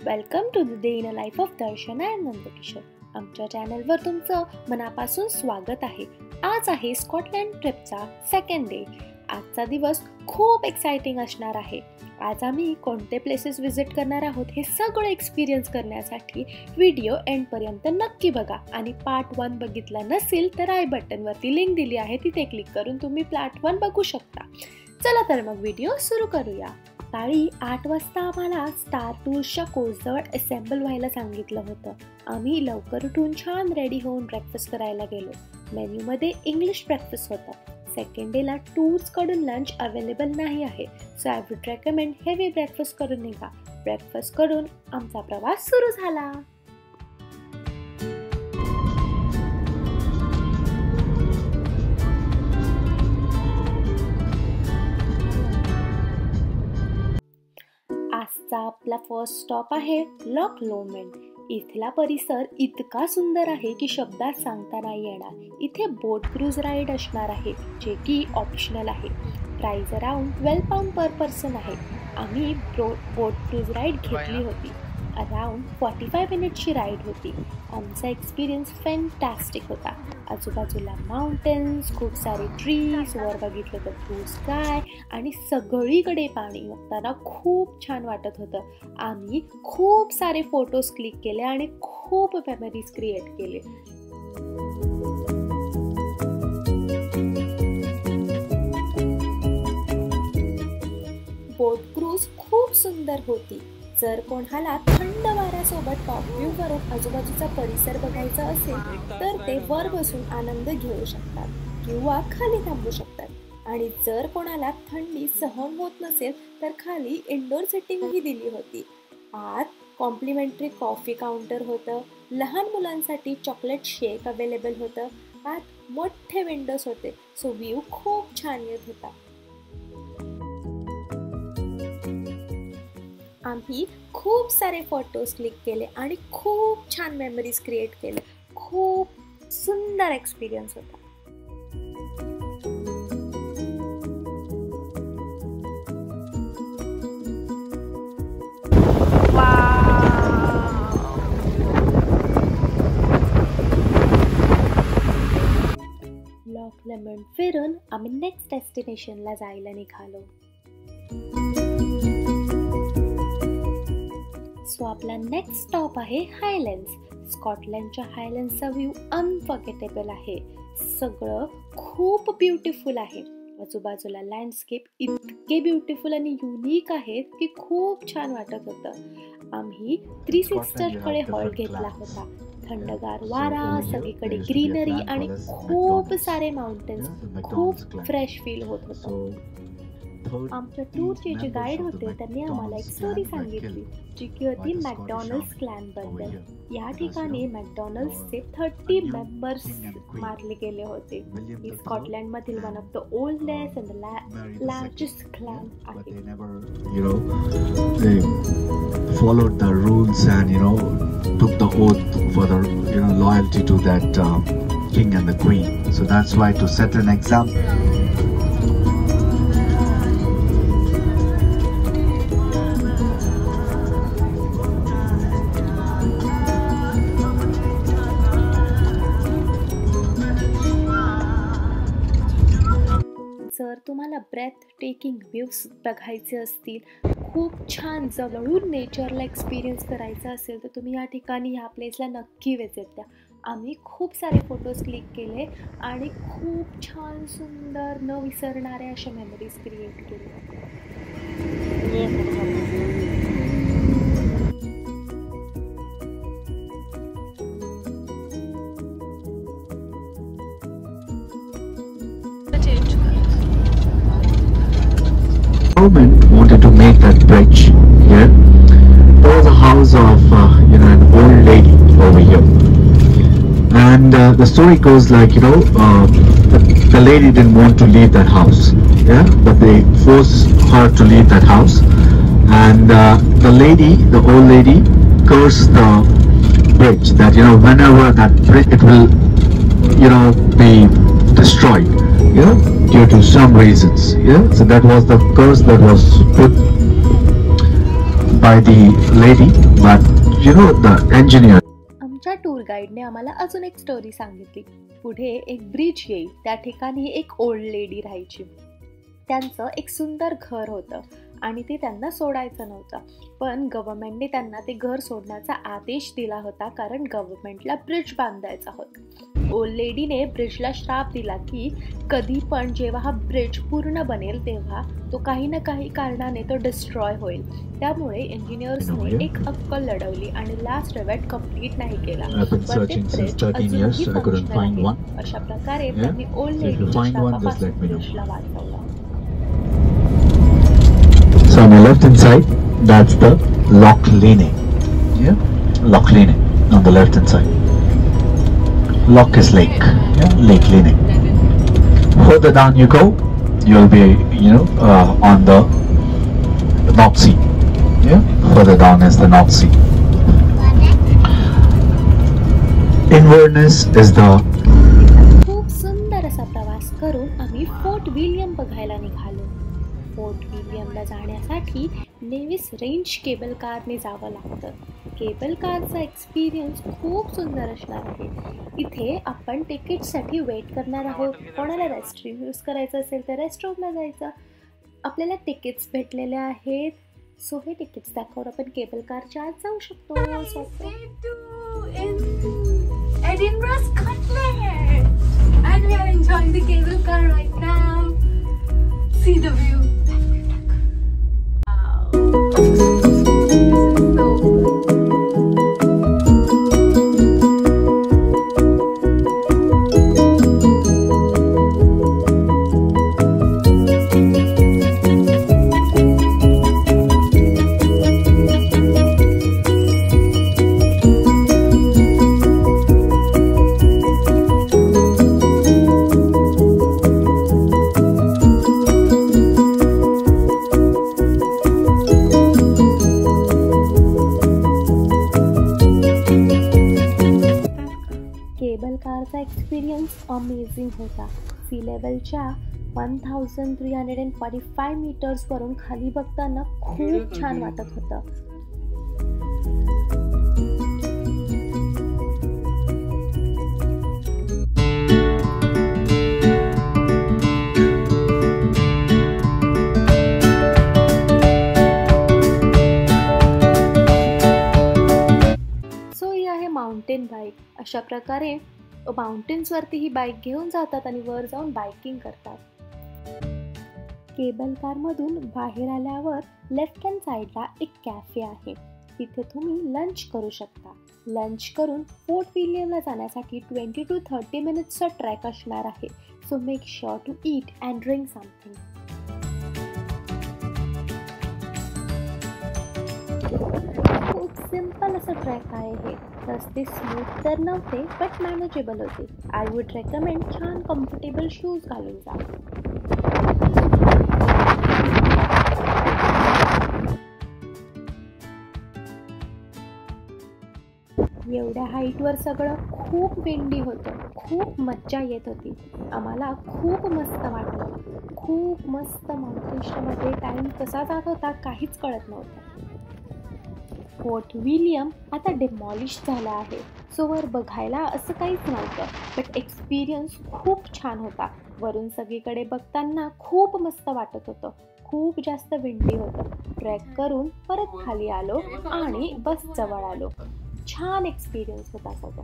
Welcome to the day in a life of Darshan and Nandkishore. आमच्या चॅनलवर तुमचं मनापासून स्वागत आहे. आज आहे स्कॉटलँड ट्रिपचा सेकंड डे. आजचा दिवस खूप एक्साइटिंग असणार आहे. आज आम्ही कोणते प्लेसेस विजिट करणार आहोत हे सगळं एक्सपिरियन्स करण्यासाठी व्हिडिओ एंडपर्यंत नक्की बघा. आणि पार्ट 1 बघितला नसेल तर आय बटनवरती लिंक दिली आहे, तिथे क्लिक करून तुम्ही पार्ट 1 बघू शकता. चला तर मग व्हिडिओ सुरू करूया. सकाळी 8 वाजता आम्हाला स्टार टूर्सच्या कोर्सजवळ असेंबल व्हायला सांगितलं होतं. आम्ही लवकर उठून छान रेडी होऊन ब्रेकफास्ट करायला गेलो. मेन्यूमध्ये इंग्लिश ब्रेकफास्ट होता. सेकंड डेला टूर्सकडून लंच अवेलेबल नाही आहे, so I would recommend heavy breakfast करून निघा. ब्रेकफास्ट करून आमचा प्रवास सुरू झाला. आजचा आपला फर्स्ट स्टॉप आहे लॉक लोमेंड. इथला परिसर इतका सुंदर आहे की शब्दात सांगता नाही येणार. इथे बोट क्रूज राईड असणार आहे, जे की ऑप्शनल आहे. प्राइस अराउंड £12 पर पर्सन आहे. आम्ही बोट क्रूज राईड घेतली होती. अराउंड 45 मिनिटची राईड होती. आमचा एक्सपिरियन्स फॅन्टॅस्टिक होता. आजूबाजूला माउंटेन्स, खूप सारे ट्रीज, वर बघितलं तर ब्लू स्काय आणि सगळीकडे पाणी बघताना खूप छान वाटत होतं. आम्ही खूप सारे फोटोज क्लिक केले आणि खूप मेमरीज क्रिएट केले. बोट क्रूज खूप सुंदर होती. जर कोणाला थंड वाऱ्यासोबत टॉप व्ह्यू करून आजूबाजूचा परिसर बघायचा असेल तर ते वर बसून आनंद घेऊ शकतात किंवा खाली थांबू शकतात. आणि जर कोणाला थंडी सहन होत नसेल तर खाली इंडोर सेटिंगही दिली होती. आत कॉम्प्लिमेंटरी कॉफी काउंटर होतं. लहान मुलांसाठी चॉकलेट शेक अवेलेबल होतं. आत मोठे विंडोज होते, सो व्ह्यू खूप छान येत होता. आम्ही खूप सारे फोटोज क्लिक केले आणि खूप छान मेमरीज क्रिएट केले. खूप सुंदर एक्सपिरियन्स होता. लॉक लोमेंड फिरून आम्ही नेक्स्ट डेस्टिनेशनला जायला निघालो. सो आपला नेक्स्ट स्टॉप आहे हायलँड्स. स्कॉटलँडच्या हायलँड्सचा व्ह्यू अनफॉर्गेटेबल आहे. सगळं खूप ब्युटिफुल आहे. आजूबाजूला लँडस्केप इतके ब्युटिफुल आणि युनिक आहेत की खूप छान वाटत होतं. आम्ही 3 सिस्टरकडे हॉल्ट घेतला होता. थंडगार वारा, सगळीकडे ग्रीनरी आणि खूप सारे माउंटेन्स. खूप फ्रेश फील होत होतं. आमच्या टूरचे जे गाईड होते त्यांनी आम्हाला एक स्टोरी सांगितली, जी की होती मॅकडॉनल्ड्स क्लॅनबद्दल. या ठिकाणी मॅकडॉनल्ड्सचे 30 मेंबर्स मारले गेले होते. ही स्कॉटलँडमधील one of the oldest and largest clan आहे. Followed the rules and took the oath for the loyalty to that king and the queen. So that's why, to set an example. जर तुम्हाला breath taking views बघायचे असतील, खूप छान जवळून नेचरला experience करायचा असेल तर तुम्ही या ठिकाणी ह्या प्लेसला नक्की व्हिजिट द्या. आम्ही खूप सारे फोटोज क्लिक केले आणि खूप छान सुंदर न विसरणाऱ्या अशा मेमरीज क्रिएट केल्या. Government wanted to make that bridge here. There was a house of an old lady over here, and the story goes like the lady didn't want to leave that house, but they forced her to leave that house, and the old lady cursed the bridge that whenever that bridge it will be destroyed, due to some reasons. So that was the curse that was put by the lady, but you know the engineer. आमच्या tour गाईडने आम्हाला अजून एक story सांगितली. पुढे एक bridge येईल, त्या ठिकाणी एक ओल्ड लेडी राहायची. त्यांचं एक सुंदर घर होतं आणि ते त्यांना सोडायचं नव्हतं, पण गव्हर्नमेंटने त्यांना ते घर सोडण्याचा आदेश दिला होता, कारण गव्हर्नमेंटला ब्रिज बांधायचा होता. ओल्ड लेडीने ब्रिजला श्राप दिला की कधी पण जेव्हा हा ब्रिज पूर्ण बनेल तेव्हा तो काही ना काही कारणाने तो डिस्ट्रॉय होईल. त्यामुळे इंजिनियर्सने एक अक्कल लढवली आणि लास्ट रिवेट कंप्लीट नाही केला. पण ते ब्रिज अजूनही फंक्शनल आहे. अशा प्रकारे त्यांनी ओल्ड लेडीच्या श्रापापासून ब्रिजला वाचवलं. So on the left hand side, that's the Loch Lene. Yeah, Loch Lene on the left hand side. Loch is lake. Yeah, Lake Lene. Further down you go, you'll be, on the North Sea. Yeah, further down is the North Sea. Inverness is the. खूप सुंदर असा प्रवास करून आम्ही fort William बघायला निघालो. Fort विलियमला जाण्यासाठी Nevis range cable कारने जावं लागतं. केबल कारचा एक्सपिरियन्स खूप सुंदर असणार आहे. इथे आपण तिकीटसाठी वेट करणार आहोत. कोणाला रेस्टरूम यूज करायचं असेल तर रेस्टरूमला जायचं. आपल्याला तिकीट्स भेटलेले आहेत, सो हे तिकीट्स दाखवून आपण केबल कारच्या आत जाऊ शकतो. Edinburgh, Scotland, and we are enjoying the cable car right now. See the view. Cable कारचा एक्सपिरियन्स अमेझिंग होता. सी लेवलच्या 1345 मीटर्सवरून खाली बघताना खूप छान वाटत होतं. सो ही आहे माउंटेन बाईक. अशा प्रकारे माउंटेन्सवरती ही बाईक घेऊन जातात आणि वर जाऊन बाईकिंग करतात. केबल कारमधून बाहेर आल्यावर लेफ्ट हँड साईडला एक कॅफे आहे. तिथे तुम्ही लंच करू शकता. लंच करून फोर्ट विलियमला जाण्यासाठी 20 to 30 मिनिट्सचा ट्रॅक असणार आहे. So make sure to eat and drink something. खूप सिम्पल असं ट्रॅक आहे हे. रस्ते स्मूथ तर नव्हते, बट मॅनेजेबल होते. आय वुड रेकमेंड छान कम्फर्टेबल शूज घालून जा. एवढ्या हाईटवर सगळं खूप विंडी होतं. खूप मज्जा येत होती. आम्हाला खूप मस्त वाटलं. खूप मस्त माउंटेन्समध्ये टाईम कसा जात होता काहीच कळत नव्हतं. फोर्ट विलियम आता डिमॉलिश झाला आहे. सो वर बघायला असं काहीच नव्हतं, बट एक्सपिरियन्स खूप छान होता. वरून सगळीकडे बघताना खूप मस्त वाटत होतं. खूप जास्त विंडी होतं. ट्रेक करून परत खाली आलो आणि बस जवळ आलो. छान एक्सपिरियन्स होता सगळं.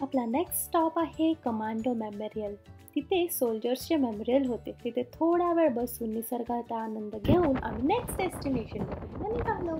आपला नेक्स्ट स्टॉप आहे कमांडो मेमोरियल. तिथे सोल्जर्सचे मेमोरियल होते. तिथे थोडा वेळ बसून निसर्गाचा आनंद घेऊन आम्ही नेक्स्ट डेस्टिनेशनमध्ये निघालो.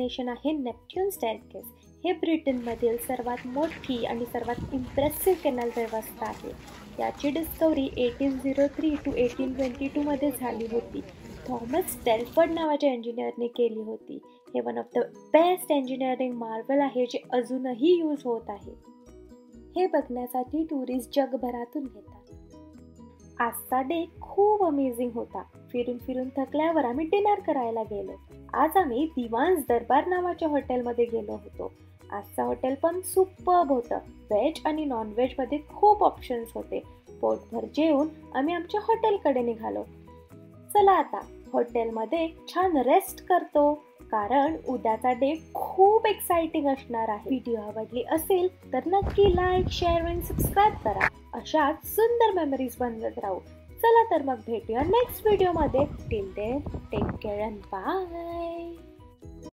डेस्टिनेशन आहे नेपच्यून स्टेअरकेस. हे ब्रिटनमधील सर्वात मोठी आणि सर्वात इम्प्रेसिव्ह कॅनल व्यवस्था आहे. याची डिस्कवरी 1803 to 1822 मध्ये झाली होती. थॉमस स्टेलफर्ड नावाच्या इंजिनियरने केली होती. हे one of the best engineering Marvel आहे जे अजूनही यूज होत आहे. हे बघण्यासाठी टुरिस्ट जगभरातून येतात. आजचा डे खूप अमेझिंग होता. फिरून फिरून थकल्यावर आम्ही डिनर करायला गेलो. आज आम्ही दिवान्स दरबार नावाच्या हॉटेलमध्ये गेलो होतो. आजचं हॉटेल पण सुपर्ब होतं. व्हेज आणि नॉन व्हेज मध्ये खूप ऑप्शन्स होते. पोटभर जेवून आम्ही आमच्या हॉटेलकडे निघालो. चला आता हॉटेलमध्ये छान रेस्ट करतो, कारण उद्याचा डे खूप एक्साइटिंग असणार आहे. व्हिडिओ आवडली असेल तर नक्की लाईक, शेअर आणि सबस्क्राईब करा. अशाच सुंदर मेमरीज बनवत राहू. चला तर मग भेटूया नेक्स्ट व्हिडिओमध्ये. Till then take care and bye.